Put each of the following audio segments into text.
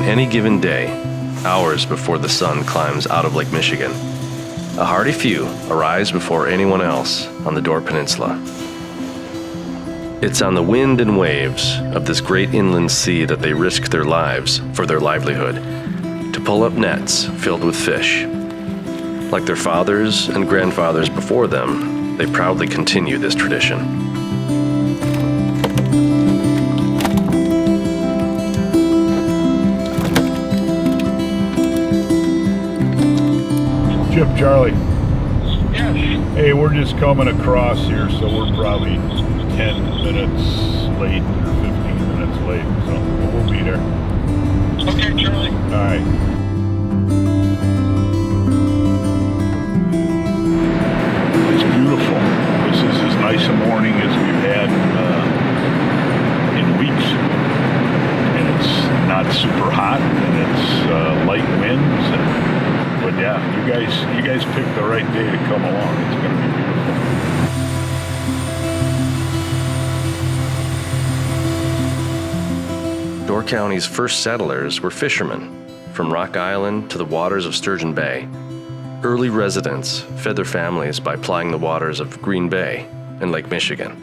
any given day, hours before the sun climbs out of Lake Michigan. A hardy few arrives before anyone else on the Door Peninsula. It's on the wind and waves of this great inland sea that they risk their lives for their livelihood, to pull up nets filled with fish. Like their fathers and grandfathers before them, they proudly continue this tradition. Chip, Charlie. Yes. Hey, we're just coming across here, so we're probably 10 minutes late or 15 minutes late, so we'll be there. Okay, Charlie. All right. It's beautiful. This is as nice a morning as we've had in weeks. And it's not super hot, and it's light winds. But yeah, you guys picked the right day to come along. It's going to be beautiful. Door County's first settlers were fishermen, from Rock Island to the waters of Sturgeon Bay. Early residents fed their families by plying the waters of Green Bay and Lake Michigan.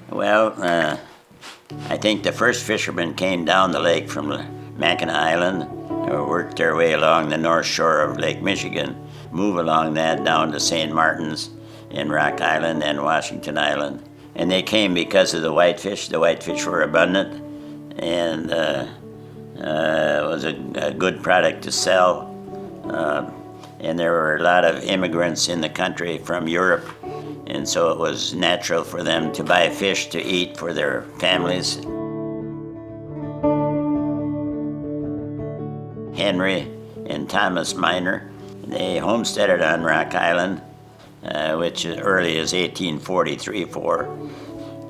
Well, I think the first fishermen came down the lake from Mackinac Island, or worked their way along the north shore of Lake Michigan, move along that down to St. Martin's in Rock Island and Washington Island. And they came because of the whitefish. The whitefish were abundant, and it was a good product to sell. And there were a lot of immigrants in the country from Europe, and so it was natural for them to buy fish to eat for their families. Henry and Thomas Miner, they homesteaded on Rock Island, which as early as 1843-4.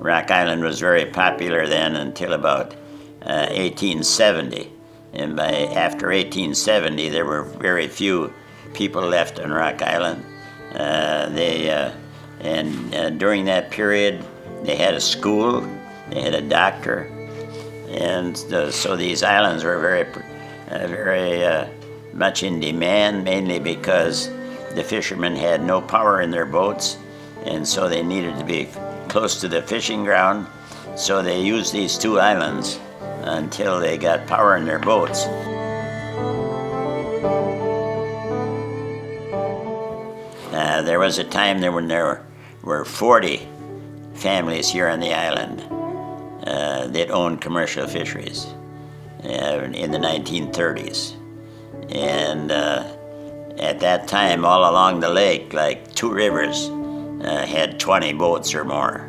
Rock Island was very popular then until about 1870. And after 1870, there were very few people left on Rock Island. During that period, they had a school, they had a doctor, and so these islands were very much in demand, mainly because the fishermen had no power in their boats, and so they needed to be close to the fishing ground. So they used these two islands until they got power in their boats. There was a time when there were 40 families here on the island that owned commercial fisheries in the 1930s. And at that time, all along the lake, like two rivers, had 20 boats or more.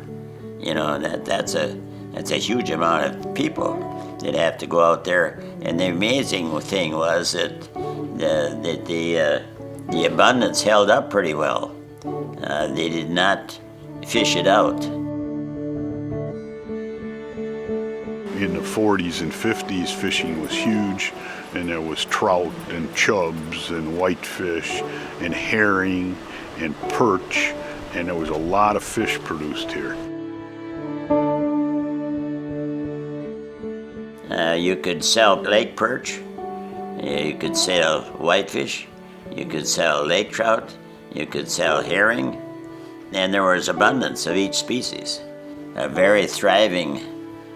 You know, that's a huge amount of people that have to go out there. And the amazing thing was that the abundance held up pretty well. They did not fish it out. In the 40s and 50s, fishing was huge, and there was trout and chubs and whitefish and herring and perch, and there was a lot of fish produced here. You could sell lake perch, you could sell whitefish, you could sell lake trout, you could sell herring, and there was abundance of each species. A very thriving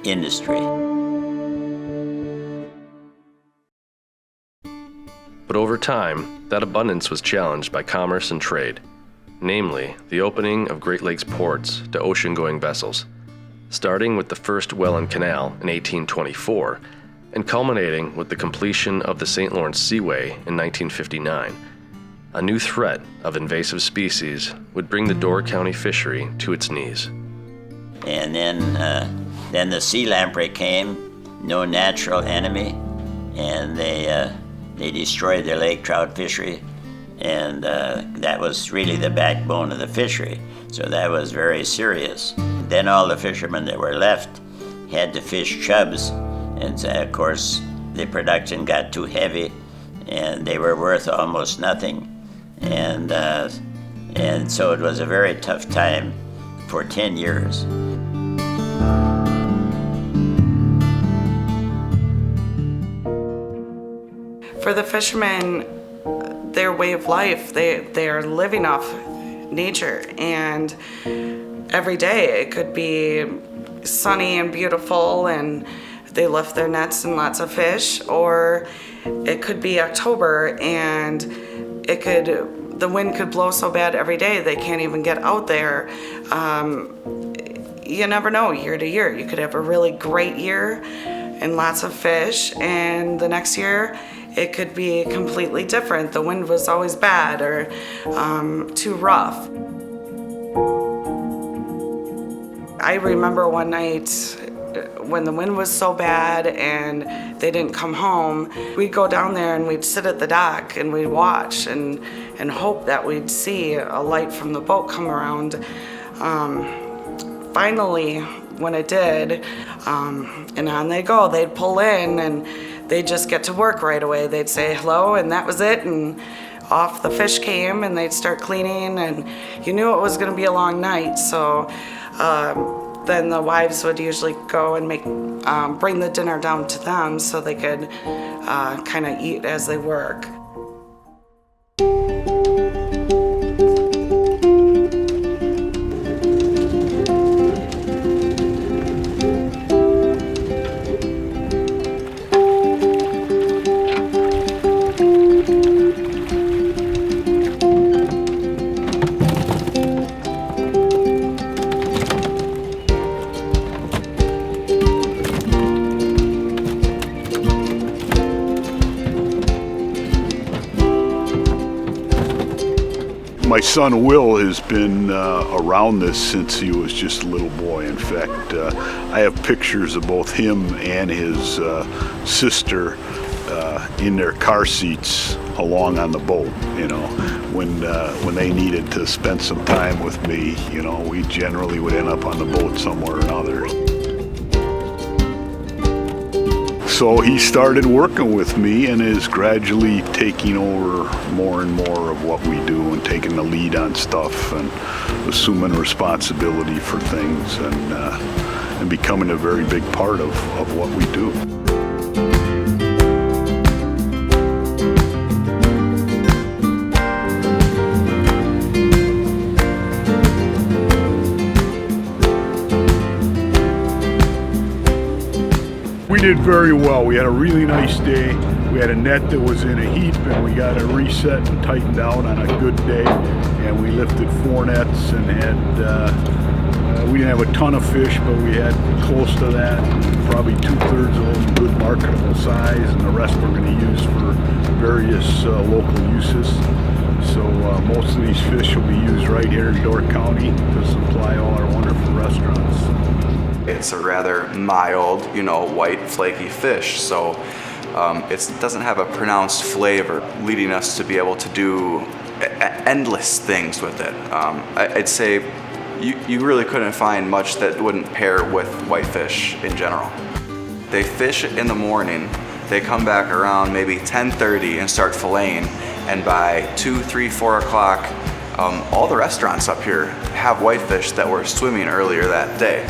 industry. But over time, that abundance was challenged by commerce and trade, namely the opening of Great Lakes ports to ocean-going vessels, starting with the first Welland Canal in 1824 and culminating with the completion of the St. Lawrence Seaway in 1959. A new threat of invasive species would bring the Door County fishery to its knees. And then the sea lamprey came, no natural enemy, and they destroyed the lake trout fishery, and that was really the backbone of the fishery. So that was very serious. Then all the fishermen that were left had to fish chubs, and so, of course the production got too heavy, and they were worth almost nothing, and so it was a very tough time for 10 years. For the fishermen, their way of life, they are living off nature, and every day it could be sunny and beautiful and they lift their nets and lots of fish, or it could be October and the wind could blow so bad every day they can't even get out there. You never know, year to year. You could have a really great year and lots of fish, and the next year it could be completely different. The wind was always bad or too rough. I remember one night when the wind was so bad and they didn't come home, we'd go down there and we'd sit at the dock and we'd watch and hope that we'd see a light from the boat come around. Finally, when it did, and on they go, they'd pull in and they'd just get to work right away. They'd say hello and that was it, and off the fish came and they'd start cleaning, and you knew it was gonna be a long night, so then the wives would usually go and bring the dinner down to them so they could kind of eat as they work. My son Will has been around this since he was just a little boy. In fact, I have pictures of both him and his sister in their car seats along on the boat. You know, when they needed to spend some time with me, you know, we generally would end up on the boat somewhere or another. So he started working with me and is gradually taking over more and more of what we do and taking the lead on stuff and assuming responsibility for things and becoming a very big part of what we do. We did very well. We had a really nice day. We had a net that was in a heap and we got it reset and tightened down on a good day. And we lifted 4 nets and had, we didn't have a ton of fish, but we had close to that. Probably 2/3 of them good marketable size, and the rest we're going to use for various local uses. So most of these fish will be used right here in Door County to supply all our wonderful restaurants. It's a rather mild, white flaky fish, so it doesn't have a pronounced flavor, leading us to be able to do endless things with it. I'd say you really couldn't find much that wouldn't pair with whitefish in general. They fish in the morning, they come back around maybe 10:30 and start filleting, and by 2, 3, 4 o'clock, all the restaurants up here have whitefish that were swimming earlier that day.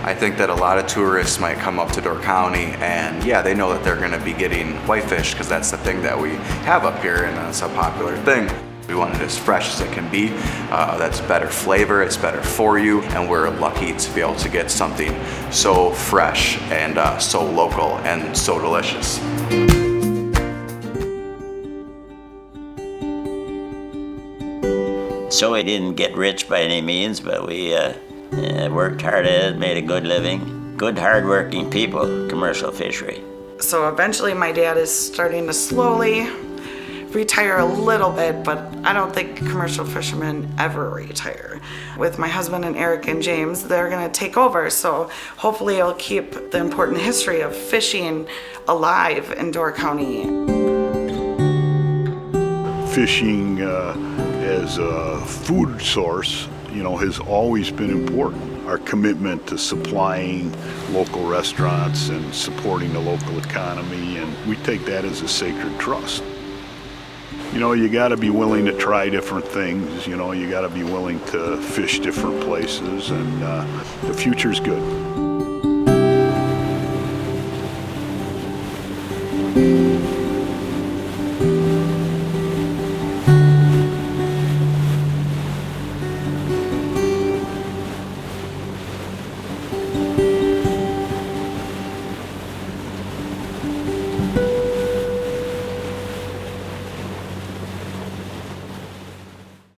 I think that a lot of tourists might come up to Door County and they know that they're gonna be getting whitefish because that's the thing that we have up here and it's a popular thing. We want it as fresh as it can be. That's better flavor, it's better for you, and we're lucky to be able to get something so fresh and so local and so delicious. So we didn't get rich by any means, but we worked hard at it, made a good living. Good, hard-working people, commercial fishery. So eventually my dad is starting to slowly retire a little bit, but I don't think commercial fishermen ever retire. With my husband and Eric and James, they're gonna take over, so hopefully it'll keep the important history of fishing alive in Door County. Fishing as a food source, has always been important. Our commitment to supplying local restaurants and supporting the local economy, and we take that as a sacred trust. You gotta be willing to try different things, you gotta be willing to fish different places, and the future's good.